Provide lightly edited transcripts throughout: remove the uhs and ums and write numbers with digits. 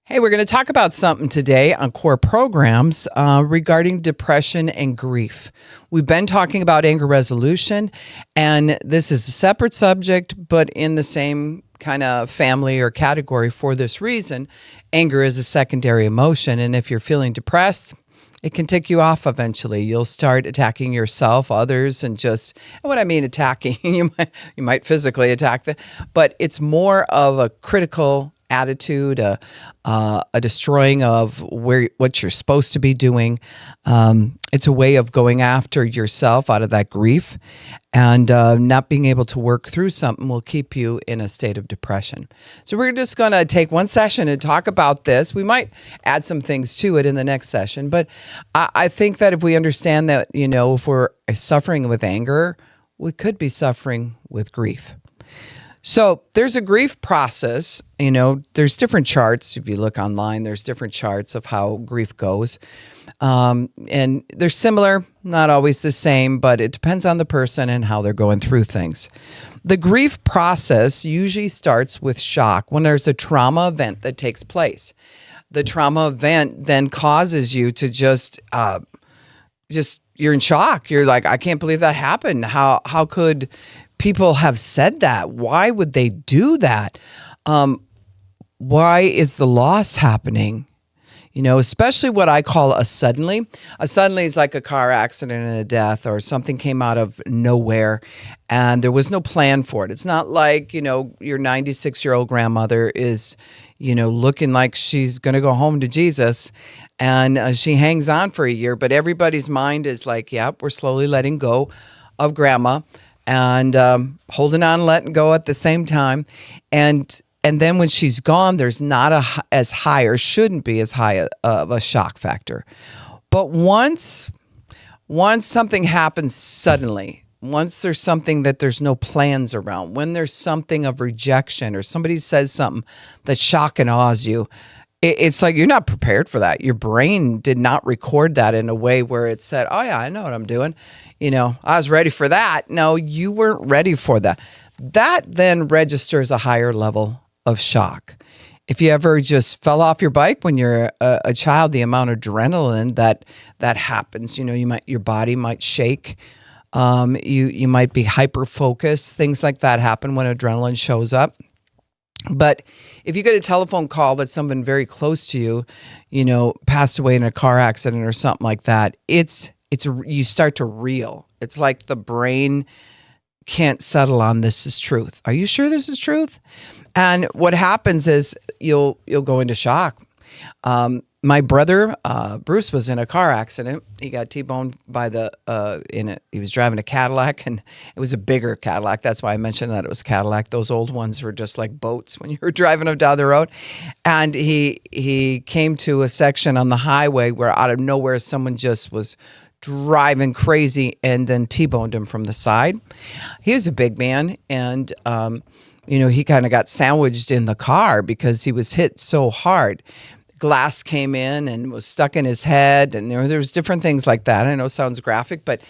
Hey, we're going to talk about something today on core programs regarding depression and grief. We've been talking about anger resolution, and this is a separate subject, but in the same kind of family or category for this reason. Anger is a secondary emotion, and if you're feeling depressed, it can tick you off eventually. You'll start attacking yourself, others, and what I mean attacking, you might physically attack them, but it's more of a critical attitude, a destroying of what you're supposed to be doing. It's a way of going after yourself out of that grief, and not being able to work through something will keep you in a state of depression. So we're just going to take one session and talk about this. We might add some things to it in the next session, but I think that if we understand that, if we're suffering with anger, we could be suffering with grief. So there's a grief process, there's different charts. If you look online, there's different charts of how grief goes. And they're similar, not always the same, but it depends on the person and how they're going through things. The grief process usually starts with shock when there's a trauma event that takes place. The trauma event then causes you to just you're in shock. You're like, I can't believe that happened. How could people have said that? Why would they do that? Why is the loss happening? Especially what I call a suddenly. A suddenly is like a car accident and a death, or something came out of nowhere and there was no plan for it. It's not like, your 96-year-old grandmother is, looking like she's going to go home to Jesus, and she hangs on for a year, but everybody's mind is like, yep, we're slowly letting go of grandma, and holding on and letting go at the same time. And then when she's gone, there's not as high, or shouldn't be as high of a shock factor. But once something happens suddenly, once there's something that there's no plans around, when there's something of rejection or somebody says something that shock and awes you, it's like you're not prepared for that. Your brain did not record that in a way where it said, oh yeah, I know what I'm doing. I was ready for that. No, you weren't ready for that. That then registers a higher level of shock. If you ever just fell off your bike when you're a child, the amount of adrenaline that happens, your body might shake. You might be hyper focused. Things like that happen when adrenaline shows up. But if you get a telephone call that someone very close to you, passed away in a car accident or something like that, you start to reel. It's like the brain can't settle on this is truth. Are you sure this is truth? And what happens is you'll go into shock. My brother, Bruce, was in a car accident. He got T-boned by he was driving a Cadillac, and it was a bigger Cadillac. That's why I mentioned that it was Cadillac. Those old ones were just like boats when you were driving them down the road. And he came to a section on the highway where out of nowhere, someone just was driving crazy and then T-boned him from the side. He was a big man, and he kind of got sandwiched in the car because he was hit so hard. Glass came in and was stuck in his head, and there was different things like that. I know it sounds graphic, but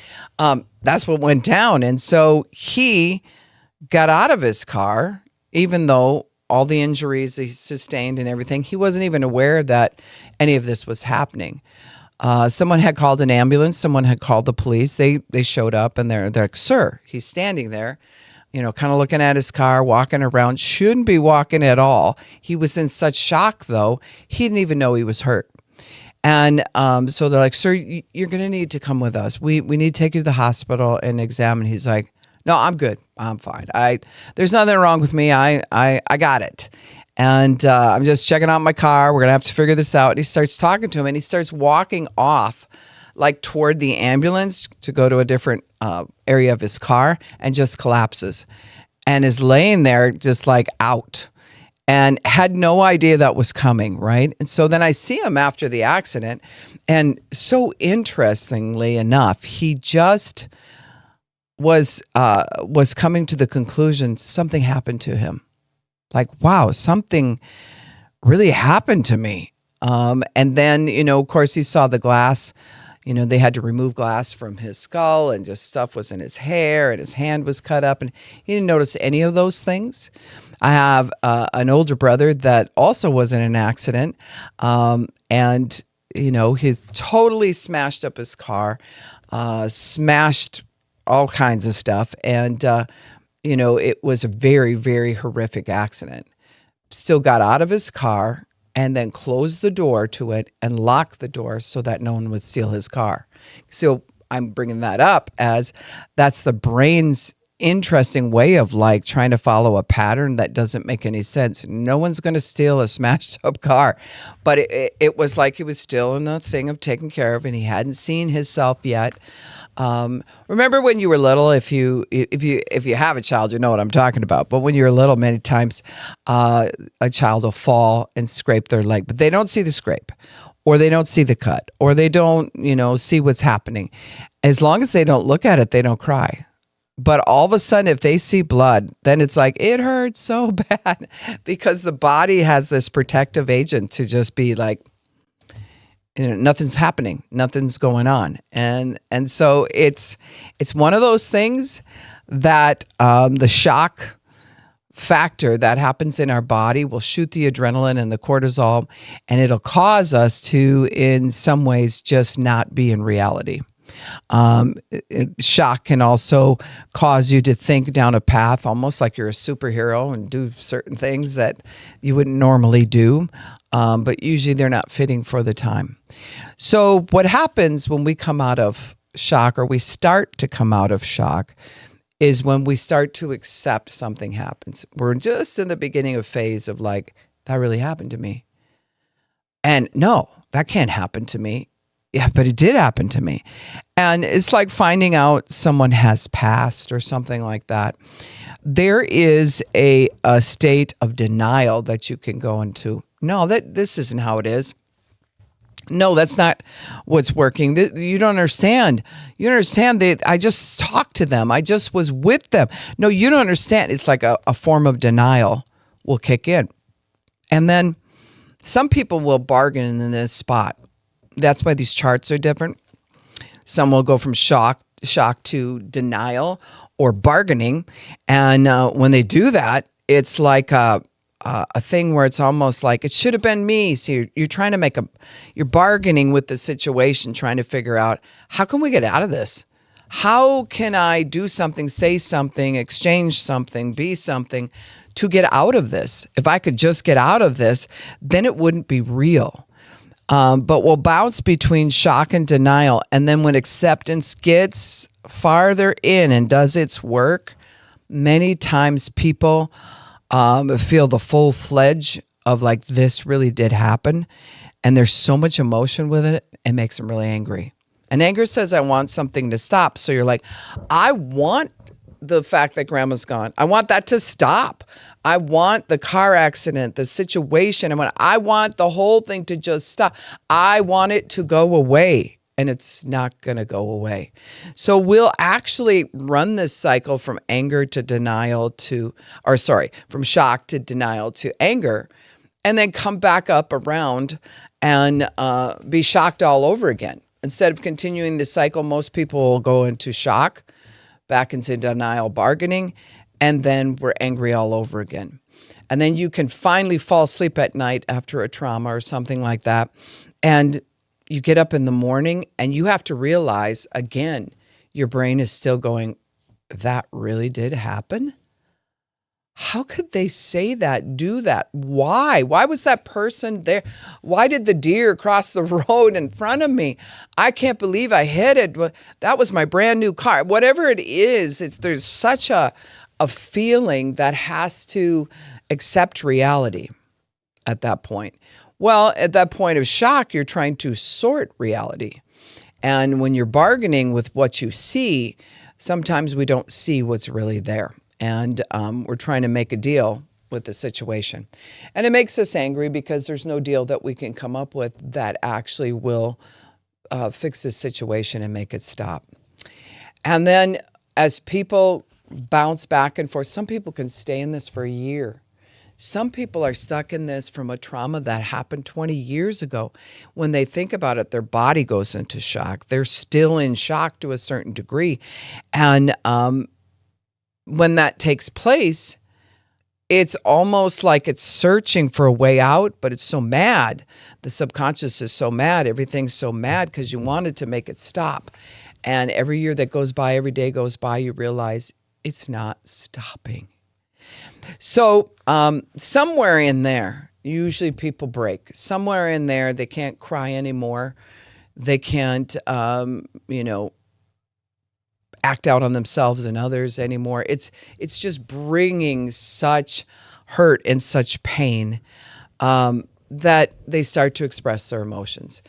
that's what went down. And so he got out of his car, even though all the injuries he sustained and everything, he wasn't even aware that any of this was happening. Someone had called an ambulance. Someone had called the police. They showed up, and they're like, sir, he's standing there, kind of looking at his car, walking around, shouldn't be walking at all. He was in such shock, though, he didn't even know he was hurt. And so they're like, sir, you're going to need to come with us. We need to take you to the hospital and examine. He's like, no, I'm good. I'm fine. There's nothing wrong with me. I got it. And I'm just checking out my car. We're going to have to figure this out. And he starts talking to him, and he starts walking off like toward the ambulance to go to a different area of his car, and just collapses and is laying there just like out, and had no idea that was coming, right? And so then I see him after the accident, and so interestingly enough, he just was coming to the conclusion something happened to him. Like, wow, something really happened to me. And then, of course, he saw the glass. They had to remove glass from his skull, and just stuff was in his hair, and his hand was cut up, and he didn't notice any of those things. I have an older brother that also was in an accident, and he's totally smashed up his car, smashed all kinds of stuff, and it was a very, very horrific accident. Still got out of his car and then closed the door to it and locked the door so that no one would steal his car. So I'm bringing that up as that's the brain's interesting way of like trying to follow a pattern that doesn't make any sense. No one's going to steal a smashed up car, but it was like he was still in the thing of taking care of, and he hadn't seen himself yet. Remember when you were little, if you have a child, you know what I'm talking about. But when you're little, many times a child will fall and scrape their leg, but they don't see the scrape, or they don't see the cut, or they don't, see what's happening. As long as they don't look at it, they don't cry. But all of a sudden, if they see blood, then it's like, it hurts so bad, because the body has this protective agent to just be like, nothing's happening, nothing's going on. And so it's one of those things that the shock factor that happens in our body will shoot the adrenaline and the cortisol, and it'll cause us to, in some ways, just not be in reality. Shock can also cause you to think down a path almost like you're a superhero and do certain things that you wouldn't normally do, but usually they're not fitting for the time. So what happens when we come out of shock, or we start to come out of shock, is when we start to accept something happens. We're just in the beginning of phase of like, that really happened to me. And no, that can't happen to me. Yeah, but it did happen to me. And it's like finding out someone has passed or something like that. There is a state of denial that you can go into. No, this isn't how it is. No, that's not what's working. You don't understand. You understand that I just talked to them. I just was with them. No, you don't understand. It's like a form of denial will kick in. And then some people will bargain in this spot. That's why these charts are different. Some will go from shock to denial or bargaining. And when they do that, it's like a thing where it's almost like it should have been me. So you're trying to you're bargaining with the situation, trying to figure out, how can we get out of this? How can I do something, say something, exchange something, be something to get out of this? If I could just get out of this, then it wouldn't be real. But we'll bounce between shock and denial. And then when acceptance gets farther in and does its work, many times people feel the full fledge of like, this really did happen. And there's so much emotion with it, it makes them really angry. And anger says, I want something to stop. So you're like, I want the fact that grandma's gone. I want that to stop. I want the car accident, the situation. I want the whole thing to just stop. I want it to go away, and it's not going to go away. So we'll actually run this cycle from anger to denial from shock to denial to anger, and then come back up around and be shocked all over again. Instead of continuing the cycle, most people will go into shock, back into denial, bargaining, and then we're angry all over again. And then you can finally fall asleep at night after a trauma or something like that. And you get up in the morning and you have to realize, again, your brain is still going, that really did happen? How could they say that, do that? Why? Why was that person there? Why did the deer cross the road in front of me? I can't believe I hit it. That was my brand new car. Whatever it is, there's such a feeling that has to accept reality at that point. Well, at that point of shock, you're trying to sort reality. And when you're bargaining with what you see, sometimes we don't see what's really there. And we're trying to make a deal with the situation. And it makes us angry because there's no deal that we can come up with that actually will fix the situation and make it stop. And then as people bounce back and forth, some people can stay in this for a year. Some people are stuck in this from a trauma that happened 20 years ago. When they think about it, their body goes into shock. They're still in shock to a certain degree. And when that takes place, it's almost like it's searching for a way out, but it's so mad. The subconscious is so mad. Everything's so mad because you wanted to make it stop. And every year that goes by, every day goes by, you realize it's not stopping. So somewhere in there, usually people break. Somewhere in there, they can't cry anymore. They can't, act out on themselves and others anymore. It's just bringing such hurt and such pain that they start to express their emotions.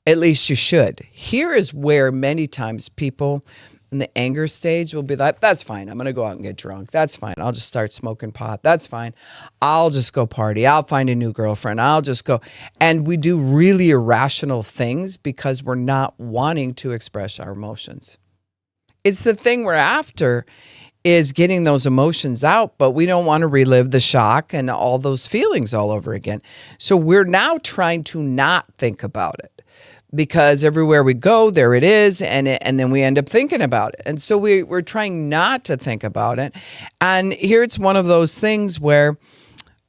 At least you should. Here is where many times people in the anger stage will be like, that's fine. I'm going to go out and get drunk. That's fine. I'll just start smoking pot. That's fine. I'll just go party. I'll find a new girlfriend. I'll just go. And we do really irrational things because we're not wanting to express our emotions. It's the thing we're after is getting those emotions out, but we don't want to relive the shock and all those feelings all over again. So we're now trying to not think about it because everywhere we go, there it is, and then we end up thinking about it. And so we're trying not to think about it. And here it's one of those things where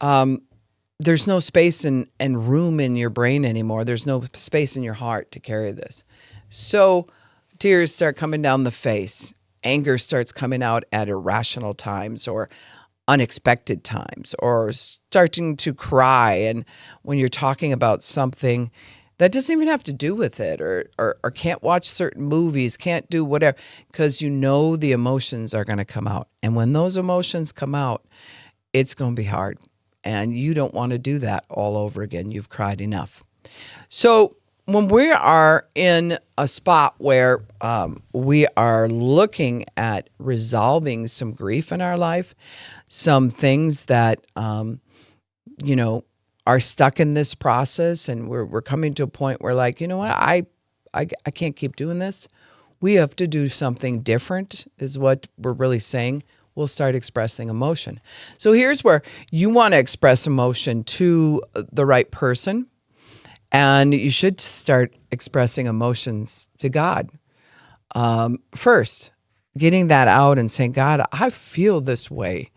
there's no space and room in your brain anymore. There's no space in your heart to carry this. So tears start coming down the face. Anger starts coming out at irrational times or unexpected times, or starting to cry. And when you're talking about something that doesn't even have to do with it, or can't watch certain movies, can't do whatever, because you know the emotions are going to come out. And when those emotions come out, it's going to be hard. And you don't want to do that all over again. You've cried enough. So when we are in a spot where we are looking at resolving some grief in our life, some things that, are stuck in this process, and we're coming to a point where, like, you know what, I can't keep doing this. We have to do something different is what we're really saying. We'll start expressing emotion. So here's where you want to express emotion to the right person. And you should start expressing emotions to God. First, getting that out and saying, God, I feel this way.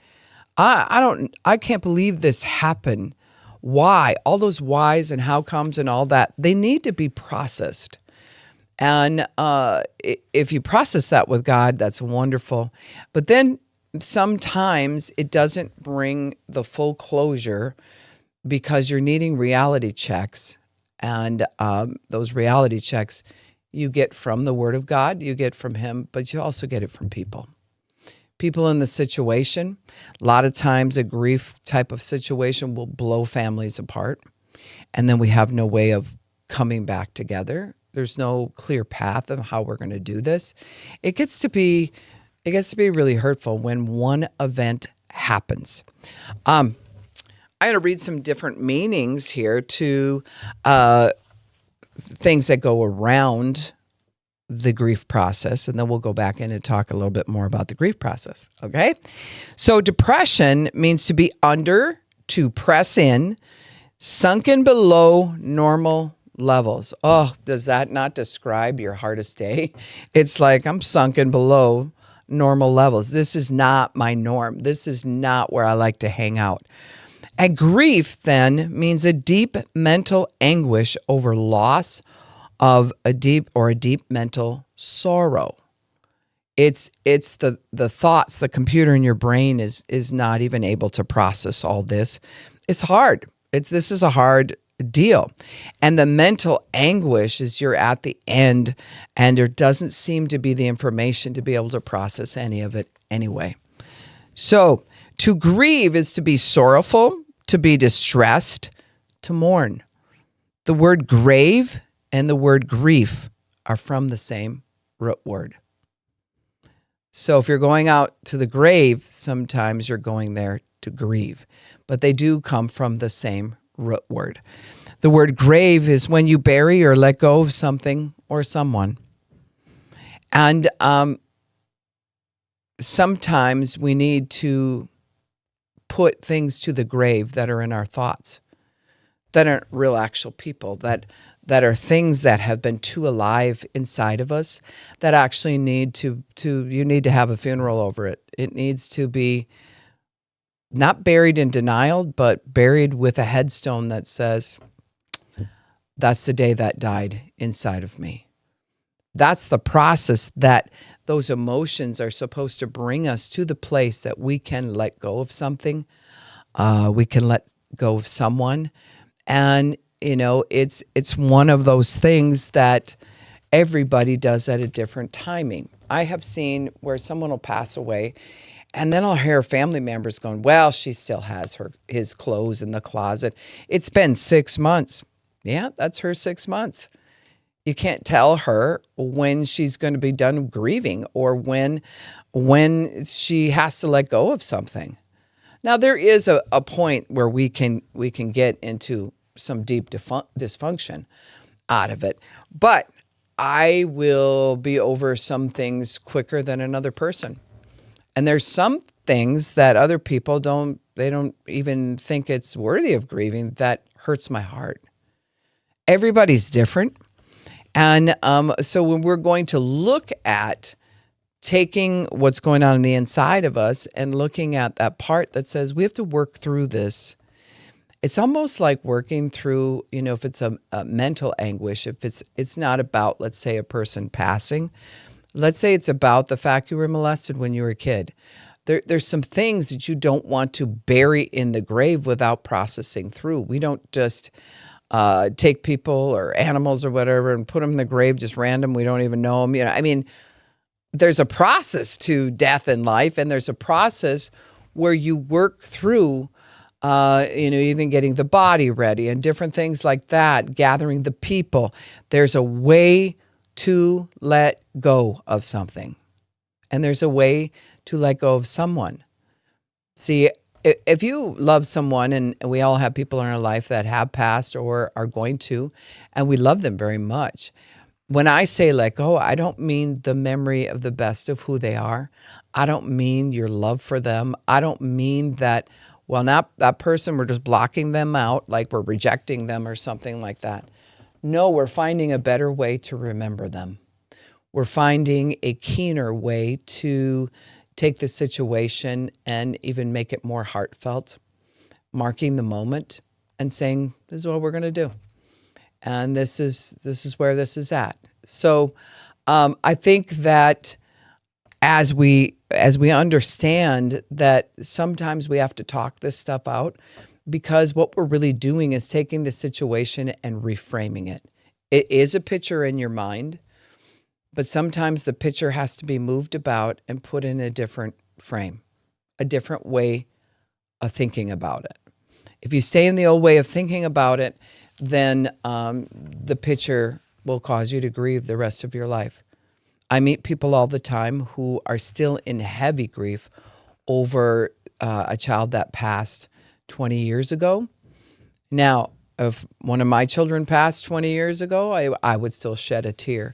I can't believe this happened. Why? All those whys and how comes and all that, they need to be processed. And if you process that with God, that's wonderful. But then sometimes it doesn't bring the full closure because you're needing reality checks. And those reality checks you get from the Word of God, you get from Him, but you also get it from people. People in the situation. A lot of times a grief type of situation will blow families apart. And then we have no way of coming back together. There's no clear path of how we're going to do this. It gets to be really hurtful when one event happens. I'm going to read some different meanings here to things that go around the grief process, and then we'll go back in and talk a little bit more about the grief process, okay? So depression means to be under, to press in, sunken below normal levels. Oh, does that not describe your hardest day? It's like, I'm sunken below normal levels. This is not my norm. This is not where I like to hang out. And grief then means a deep mental anguish over loss of a deep mental sorrow. It's the thoughts, the computer in your brain is not even able to process all this. It's hard. This is a hard deal. And the mental anguish is you're at the end and there doesn't seem to be the information to be able to process any of it anyway. So to grieve is to be sorrowful, to be distressed, to mourn. The word grave and the word grief are from the same root word. So if you're going out to the grave, sometimes you're going there to grieve, but they do come from the same root word. The word grave is when you bury or let go of something or someone. And sometimes we need to put things to the grave that are in our thoughts, that aren't real actual people, that are things that have been too alive inside of us that actually need to you need to have a funeral over it. It needs to be not buried in denial, but buried with a headstone that says, that's the day that died inside of me. That's the process that those emotions are supposed to bring us to the place that we can let go of something. We can let go of someone. And, it's one of those things that everybody does at a different timing. I have seen where someone will pass away, and then I'll hear family members going, well, she still has his clothes in the closet. It's been 6 months. Yeah, that's her 6 months. You can't tell her when she's going to be done grieving or when she has to let go of something. Now, there is a point where we can get into some deep dysfunction out of it, but I will be over some things quicker than another person. And there's some things that other people don't even think it's worthy of grieving that hurts my heart. Everybody's different. And so when we're going to look at taking what's going on the inside of us and looking at that part that says we have to work through this, it's almost like working through, if it's a mental anguish, if it's not about, let's say, a person passing. Let's say it's about the fact you were molested when you were a kid. There's some things that you don't want to bury in the grave without processing through. We don't just take people or animals or whatever and put them in the grave just random. We don't even know them. There's a process to death and life, and there's a process where you work through, even getting the body ready and different things like that, gathering the people. There's a way to let go of something, and there's a way to let go of someone. See, if you love someone, and we all have people in our life that have passed or are going to, and we love them very much. When I say let go, I don't mean the memory of the best of who they are. I don't mean your love for them. I don't mean that, well, not that person, we're just blocking them out, like we're rejecting them or something like that. No, we're finding a better way to remember them. We're finding a keener way to take the situation and even make it more heartfelt, marking the moment and saying, this is what we're going to do. And this is where this is at. So I think that as we understand that sometimes we have to talk this stuff out, because what we're really doing is taking the situation and reframing it. It is a picture in your mind, but sometimes the picture has to be moved about and put in a different frame, a different way of thinking about it. If you stay in the old way of thinking about it, then the picture will cause you to grieve the rest of your life. I meet people all the time who are still in heavy grief over a child that passed 20 years ago. Now, if one of my children passed 20 years ago, I would still shed a tear.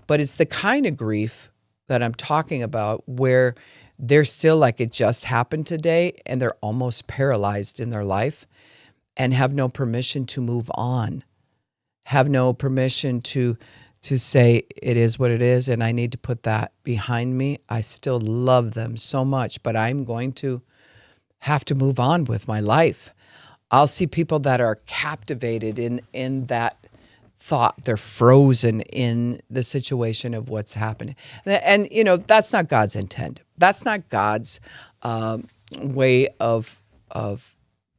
But it's the kind of grief that I'm talking about where they're still like it just happened today, and they're almost paralyzed in their life and have no permission to move on, have no permission to say it is what it is and I need to put that behind me. I still love them so much, but I'm going to have to move on with my life. I'll see people that are captivated in that thought. They're frozen in the situation of what's happening. And that's not God's intent. That's not God's way of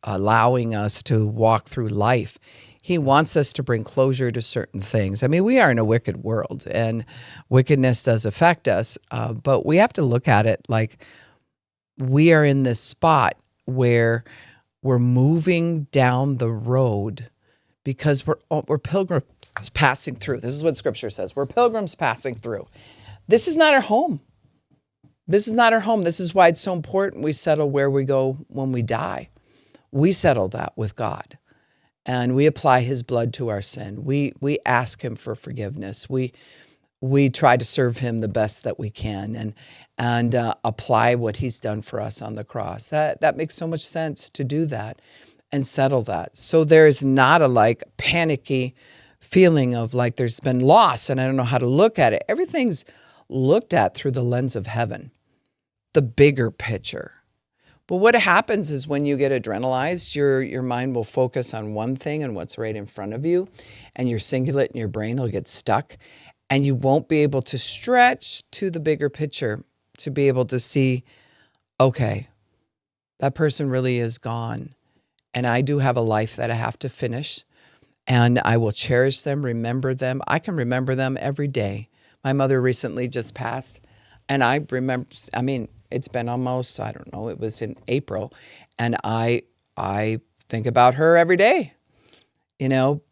allowing us to walk through life. He wants us to bring closure to certain things. I mean, we are in a wicked world, and wickedness does affect us, but we have to look at it like we are in this spot where we're moving down the road because we're pilgrims passing through. This is what Scripture says. We're pilgrims passing through. This is not our home. This is not our home. This is why it's so important we settle where we go when we die. We settle that with God, and we apply His blood to our sin. We ask Him for forgiveness. We try to serve Him the best that we can, and apply what He's done for us on the cross. That makes so much sense to do that and settle that. So there is not a panicky feeling of like there's been loss and I don't know how to look at it. Everything's looked at through the lens of heaven, the bigger picture. But what happens is when you get adrenalized, your mind will focus on one thing and what's right in front of you, and your cingulate in your brain will get stuck, and you won't be able to stretch to the bigger picture to be able to see, okay, that person really is gone, and I do have a life that I have to finish, and I will cherish them, remember them. I can remember them every day. My mother recently just passed, and I remember, I mean, it's been almost, I don't know, it was in April, and I think about her every day,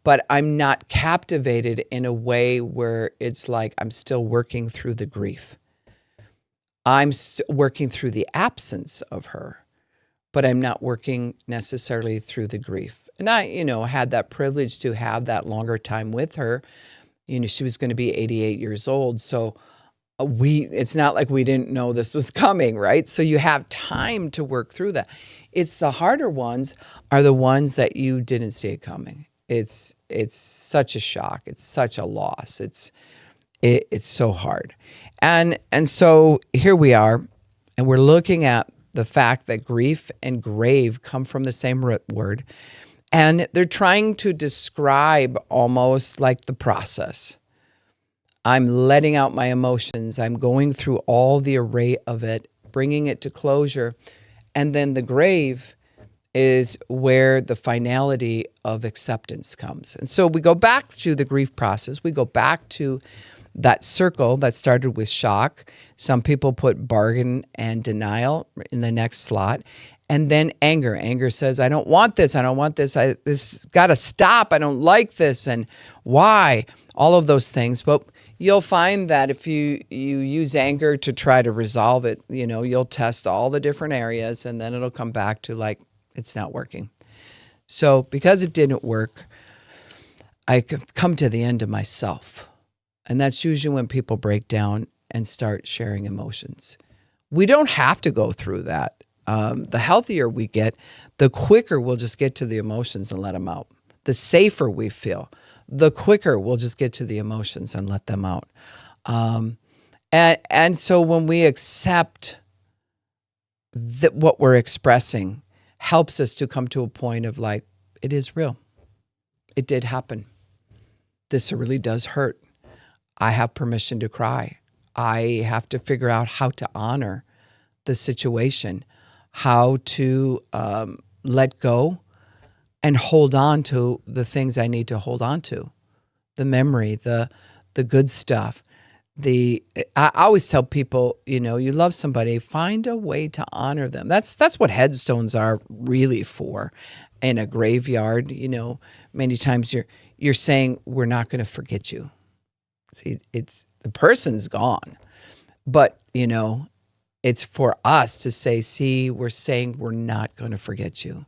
but I'm not captivated in a way where it's like I'm still working through the grief. I'm working through the absence of her, but I'm not working necessarily through the grief. And I, had that privilege to have that longer time with her. She was going to be 88 years old. So it's not like we didn't know this was coming, right? So you have time to work through that. It's the harder ones are the ones that you didn't see it coming. It's such a shock. It's such a loss. It's so hard. And so here we are, and we're looking at the fact that grief and grave come from the same root word. And they're trying to describe almost like the process. I'm letting out my emotions. I'm going through all the array of it, bringing it to closure. And then the grave is where the finality of acceptance comes. And so we go back to the grief process. We go back to that circle that started with shock. Some people put bargain and denial in the next slot. And then anger. Anger says, I don't want this. I don't want this. This got to stop. I don't like this. And why? All of those things. But you'll find that if you use anger to try to resolve it, you'll test all the different areas, and then it'll come back to like, it's not working. So because it didn't work, I come to the end of myself. And that's usually when people break down and start sharing emotions. We don't have to go through that. The healthier we get, the quicker we'll just get to the emotions and let them out. The safer we feel, the quicker we'll just get to the emotions and let them out. And so when we accept that what we're expressing helps us to come to a point of like, it is real. It did happen. This really does hurt. I have permission to cry. I have to figure out how to honor the situation, how to let go and hold on to the things I need to hold on to, the memory, the good stuff. I always tell people, you love somebody, find a way to honor them. That's what headstones are really for. In a graveyard, many times you're saying, we're not going to forget you. See, it's the person's gone, but it's for us to say, see, we're saying we're not going to forget you.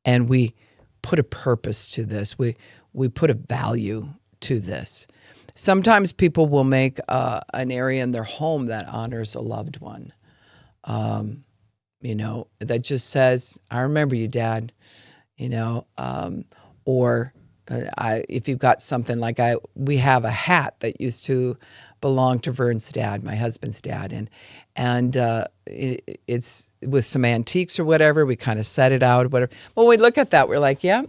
And we put a purpose to this. We put a value to this. Sometimes people will make an area in their home that honors a loved one. That just says, I remember you, Dad, or if you've got something like we have a hat that used to belong to Vern's dad, my husband's dad, and it's with some antiques or whatever. We kind of set it out, whatever. When we look at that, we're like, yeah,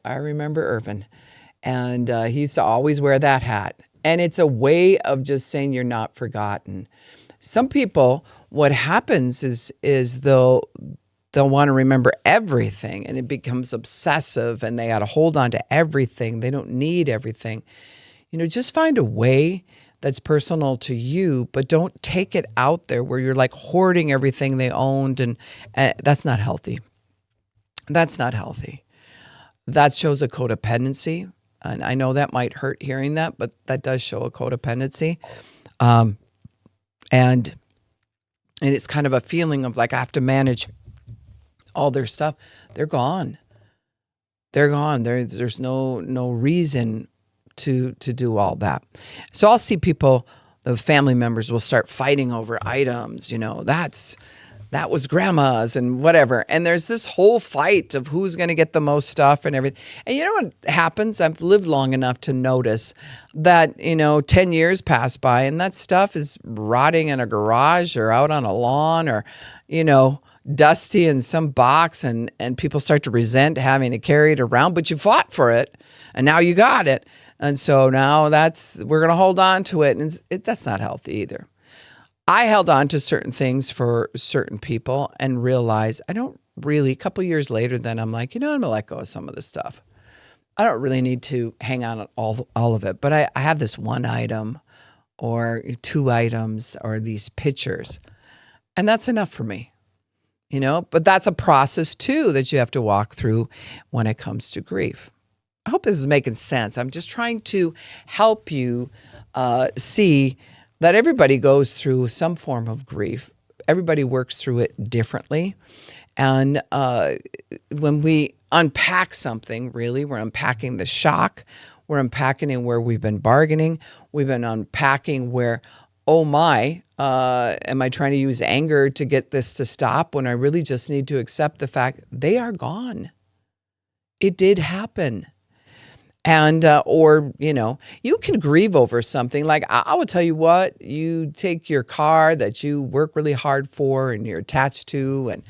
I remember Irvin, and he used to always wear that hat. And it's a way of just saying you're not forgotten. Some people, what happens is they'll want to remember everything, and it becomes obsessive, and they got to hold on to everything. They don't need everything. Just find a way that's personal to you, but don't take it out there where you're like hoarding everything they owned, and that's not healthy. That's not healthy. That shows a codependency, and I know that might hurt hearing that, but that does show a codependency, and it's kind of a feeling of like I have to manage all their stuff. They're gone. They're gone. There's no reason to do all that. So I'll see people, the family members will start fighting over items, that was grandma's and whatever. And there's this whole fight of who's going to get the most stuff and everything. And you know what happens? I've lived long enough to notice that, 10 years pass by and that stuff is rotting in a garage or out on a lawn or, dusty in some box, and people start to resent having to carry it around, but you fought for it and now you got it. And so now we're going to hold on to it. And that's not healthy either. I held on to certain things for certain people and realized I don't really, a couple years later, then I'm like, I'm going to let go of some of this stuff. I don't really need to hang on to all of it, but I have this one item or two items or these pictures, and that's enough for me, but that's a process too that you have to walk through when it comes to grief. I hope this is making sense. I'm just trying to help you see that everybody goes through some form of grief. Everybody works through it differently. And when we unpack something, really, we're unpacking the shock. We're unpacking where we've been bargaining. We've been unpacking where, oh my, am I trying to use anger to get this to stop when I really just need to accept the fact they are gone. It did happen. And, or, you can grieve over something. Like, I will tell you what, you take your car that you work really hard for and you're attached to and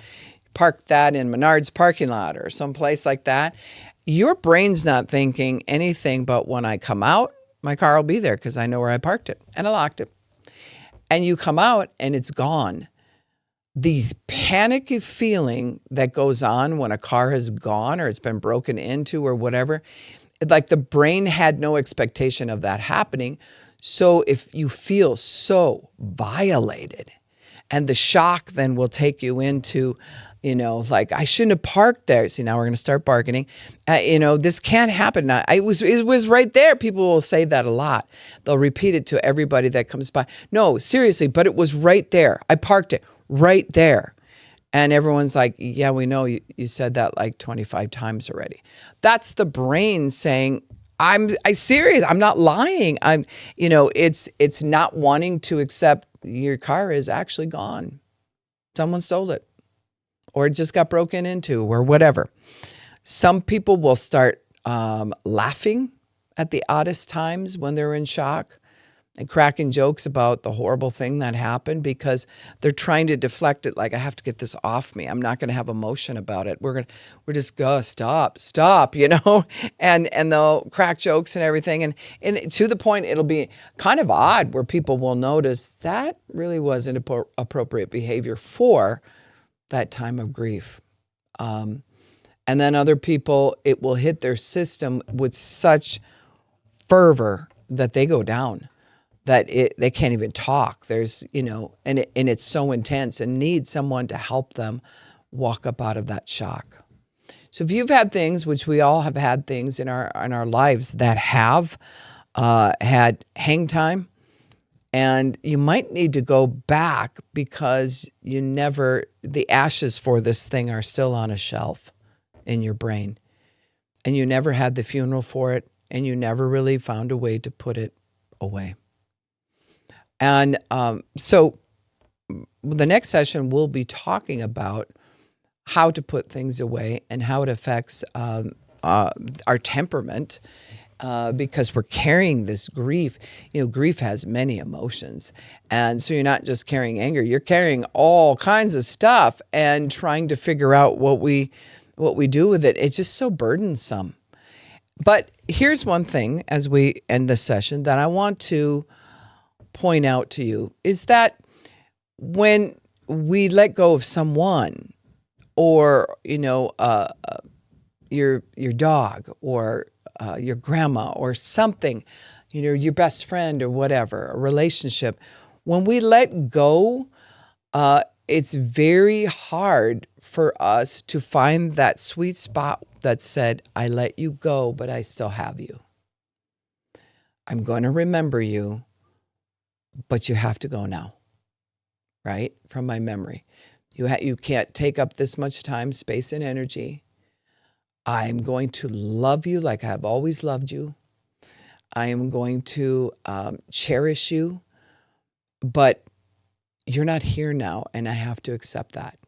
park that in Menard's parking lot or someplace like that. Your brain's not thinking anything but when I come out, my car will be there because I know where I parked it and I locked it. And you come out and it's gone. The panicky feeling that goes on when a car has gone or it's been broken into or whatever, like the brain had no expectation of that happening. So if you feel so violated, and the shock then will take you into, like, I shouldn't have parked there. See, now we're going to start bargaining. This can't happen. Now, it was right there. People will say that a lot. They'll repeat it to everybody that comes by. No, seriously, but it was right there. I parked it right there. And everyone's like, yeah, we know you said that like 25 times already. That's the brain saying, I'm serious. I'm not lying. It's not wanting to accept your car is actually gone. Someone stole it or it just got broken into or whatever. Some people will start laughing at the oddest times when they're in shock and cracking jokes about the horrible thing that happened because they're trying to deflect it. Like, I have to get this off me. I'm not going to have emotion about it. We're just go stop, and they'll crack jokes and everything. And to the point, it'll be kind of odd where people will notice that really wasn't appropriate behavior for that time of grief. And then other people, it will hit their system with such fervor that they go down. That they can't even talk. There's, and it's so intense and needs someone to help them walk up out of that shock. So if you've had things, which we all have had things in our lives that have had hang time, and you might need to go back because the ashes for this thing are still on a shelf in your brain, and you never had the funeral for it, and you never really found a way to put it away. And so the next session, we'll be talking about how to put things away and how it affects our temperament because we're carrying this grief. Grief has many emotions. And so you're not just carrying anger, you're carrying all kinds of stuff and trying to figure out what we do with it. It's just so burdensome. But here's one thing as we end this session that I want to point out to you is that when we let go of someone or, your dog or your grandma or something, your best friend or whatever, a relationship, when we let go, it's very hard for us to find that sweet spot that said, I let you go, but I still have you. I'm going to remember you. But you have to go now, right? From my memory. You can't take up this much time, space, and energy. I'm going to love you like I've always loved you. I am going to cherish you, but you're not here now, and I have to accept that.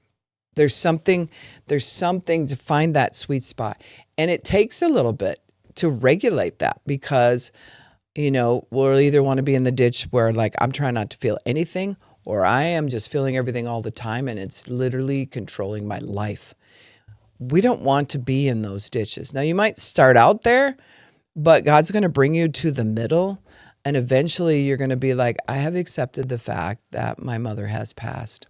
There's something to find that sweet spot. And it takes a little bit to regulate that because we'll either want to be in the ditch where like, I'm trying not to feel anything, or I am just feeling everything all the time and it's literally controlling my life. We don't want to be in those ditches. Now, you might start out there, but God's going to bring you to the middle. And eventually you're going to be like, I have accepted the fact that my mother has passed,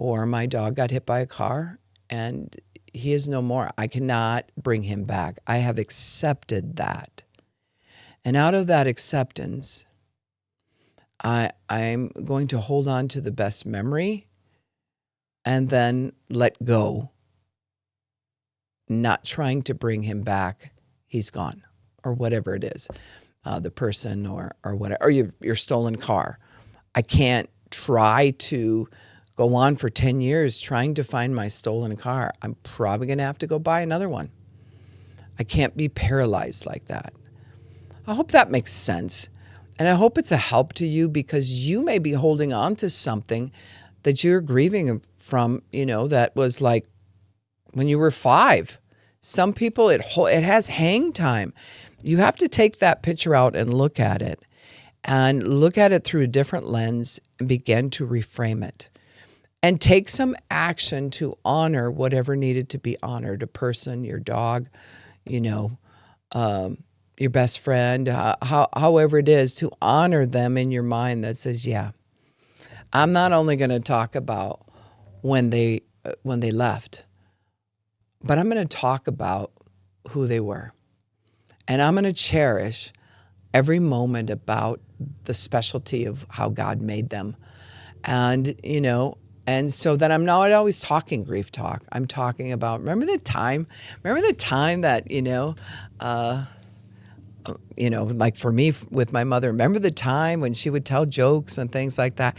or my dog got hit by a car and he is no more. I cannot bring him back. I have accepted that. And out of that acceptance, I'm going to hold on to the best memory and then let go, not trying to bring him back. He's gone, or whatever it is, the person or whatever, or your stolen car. I can't try to go on for 10 years trying to find my stolen car. I'm probably going to have to go buy another one. I can't be paralyzed like that. I hope that makes sense. And I hope it's a help to you, because you may be holding on to something that you're grieving from, that was like when you were 5. Some people, it has hang time. You have to take that picture out and look at it through a different lens and begin to reframe it and take some action to honor whatever needed to be honored. A person, your dog, your best friend, however it is, to honor them in your mind that says, yeah, I'm not only going to talk about when they left, but I'm going to talk about who they were. And I'm going to cherish every moment about the specialty of how God made them. And, and so that I'm not always talking grief talk. I'm talking about, remember the time that, like for me with my mother, remember the time when she would tell jokes and things like that.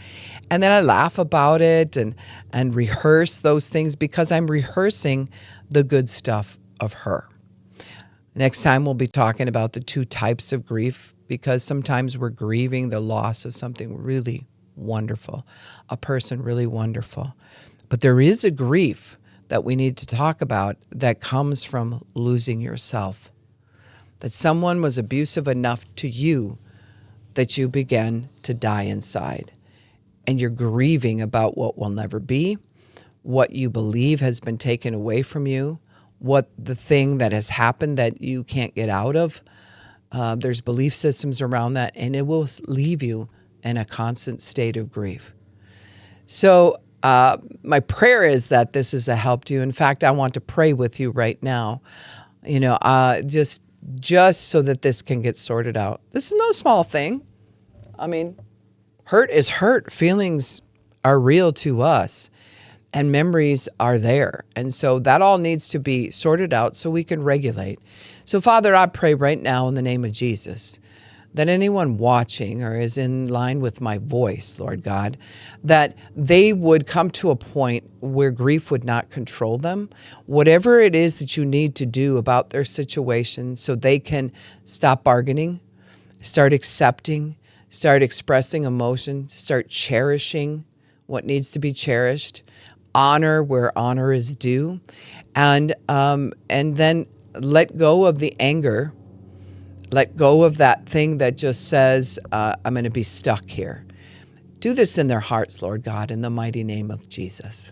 And then I laugh about it and rehearse those things, because I'm rehearsing the good stuff of her. Next time we'll be talking about the 2 types of grief, because sometimes we're grieving the loss of something really wonderful, a person really wonderful. But there is a grief that we need to talk about that comes from losing yourself. That someone was abusive enough to you that you began to die inside. And you're grieving about what will never be, what you believe has been taken away from you, what the thing that has happened that you can't get out of. There's belief systems around that, and it will leave you in a constant state of grief. So my prayer is that this is a help to you. In fact, I want to pray with you right now, just so that this can get sorted out. This is no small thing. I mean, hurt is hurt. Feelings are real to us, and memories are there. And so that all needs to be sorted out so we can regulate. So, Father, I pray right now in the name of Jesus that anyone watching or is in line with my voice, Lord God, that they would come to a point where grief would not control them. Whatever it is that you need to do about their situation so they can stop bargaining, start accepting, start expressing emotion, start cherishing what needs to be cherished, honor where honor is due, and then let go of the anger. Let go of that thing that just says, I'm going to be stuck here. Do this in their hearts, Lord God, in the mighty name of Jesus.